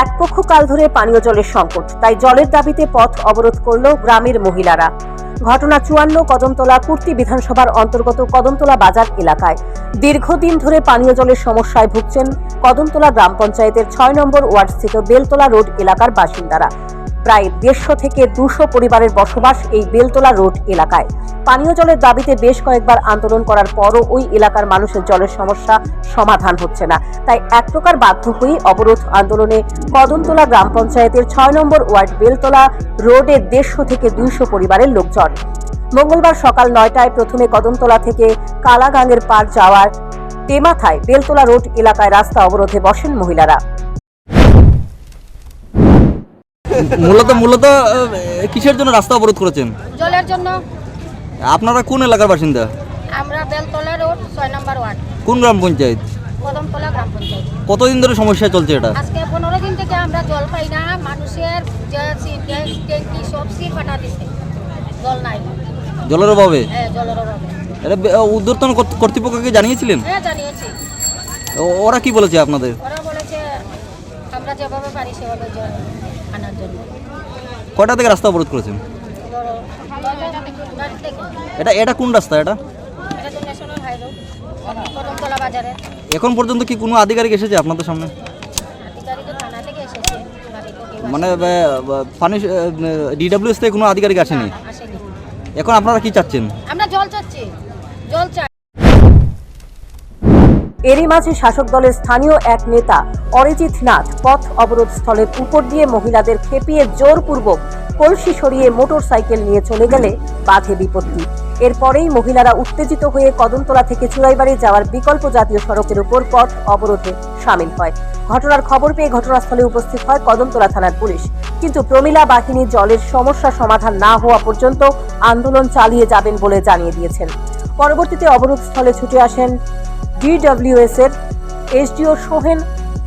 এক পক্ষকাল ধরে পানীয় জলের সংকট, তাই জলের দাবিতে পথ অবরোধ করল গ্রামের মহিলারা। ঘটনা 54 কদমতলা কুর্তি বিধানসভার অন্তর্গত কদমতলা বাজার এলাকায়। দীর্ঘদিন ধরে পানীয় জলের সমস্যায় ভুগছেন কদমতলা গ্রাম পঞ্চায়েতের 6 নম্বর ওয়ার্ডস্থিত বেলতলা রোড এলাকার বাসিন্দারা। প্রায় 150 থেকে 200 পরিবারের বসবাস এই বেলতলা রোড এলাকায়। পানীয় জলের দাবিতে বেশ কয়েকবার আন্দোলন করার পরও ওই এলাকার মানুষের জলের সমস্যা সমাধান হচ্ছে না। তাই এক প্রকার বাধ্য হয়ে অবরোধ আন্দোলনে কদমতলা গ্রাম পঞ্চায়েতের 6 নম্বর ওয়ার্ড বেলতলা রোডের 150 থেকে 200 পরিবারের লোকজন মঙ্গলবার সকাল 9টায় প্রথমে কদমতলা থেকে কালাগাঙ্গের পার যাওয়ার টেমাথায় বেলতলা রোড এলাকায় রাস্তা অবরোধে বসেন মহিলারা। মূলত কিসের জন্য রাস্তা অবরোধ করেছেন? জলের জন্য। আপনারা কোন এলাকার বাসিন্দা? আমরা বেলতলা রোড 6 নম্বর ওয়ার্ড, কোন গ্রাম পঞ্চায়েত? কদমতলা গ্রাম পঞ্চায়েত। কতদিন ধরে সমস্যা চলছে এটা? আজকে 15 দিন থেকে আমরা জল পাই না। মানুষের ট্যাঙ্কি সব সিল ফাটা দিচ্ছে, জল নাই। জলের অভাবে? হ্যাঁ, জলের অভাবে। এটা ঊর্ধ্বতন কর্তৃপক্ষকে জানিয়েছিলেন? হ্যাঁ, জানিয়েছি। ওরা কি বলেছে আপনাদের? ওরা বলেছে আমরা যেভাবে পারি সেভাবে জল আনার জন্য। কয়টা থেকে রাস্তা অবরোধ করেছেন? এটা কোন রাস্তা? এটা তো ন্যাশনাল হাই রোড, কদমতলা বাজারে। এখন পর্যন্ত কি কোনো আধিকারিক এসেছে আপনাদের সামনে? আধিকারিক তো থানা থেকে এসেছে, মানে পানি ডিডব্লিউএস থেকে কোনো আধিকারিক আসেনি? আসেনি। এখন আপনারা কি চাচ্ছেন? আমরা জল চাচ্ছি, জল চাই। এরই মাঝে শাসক দলের স্থানীয় এক নেতা অরিজিৎ নাথ পথ অবরোধ স্থলের উপর দিয়ে মহিলাদের খেপিয়ে জোরপূর্বক কলসি সরিয়ে মোটর সাইকেল নিয়ে চলে গেলে বাধে বিপত্তি। এরপরেই মহিলারা উত্তেজিত হয়ে কদমতলা থেকে চুড়াইবাড়ি যাওয়ার বিকল্প জাতীয় সড়কের উপর পথ অবরোধে সামিল হয়। ঘটনার খবর পেয়ে ঘটনাস্থলে উপস্থিত হয় কদমতলা থানার পুলিশ, কিন্তু প্রমিলা বাহিনী জলের সমস্যা সমাধান না হওয়া পর্যন্ত আন্দোলন চালিয়ে যাবেন বলে জানিয়ে দিয়েছেন। পরবর্তীতে অবরোধ স্থলে ছুটে আসেন ডিডব্লিউএস এর এসডিও সোহেন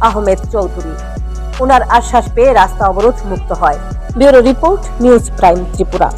আহমেদ চৌধুরী। ওনার আশ্বাস পেয়ে রাস্তা অবরোধ মুক্ত হয়। Bureau report, news prime Tripura.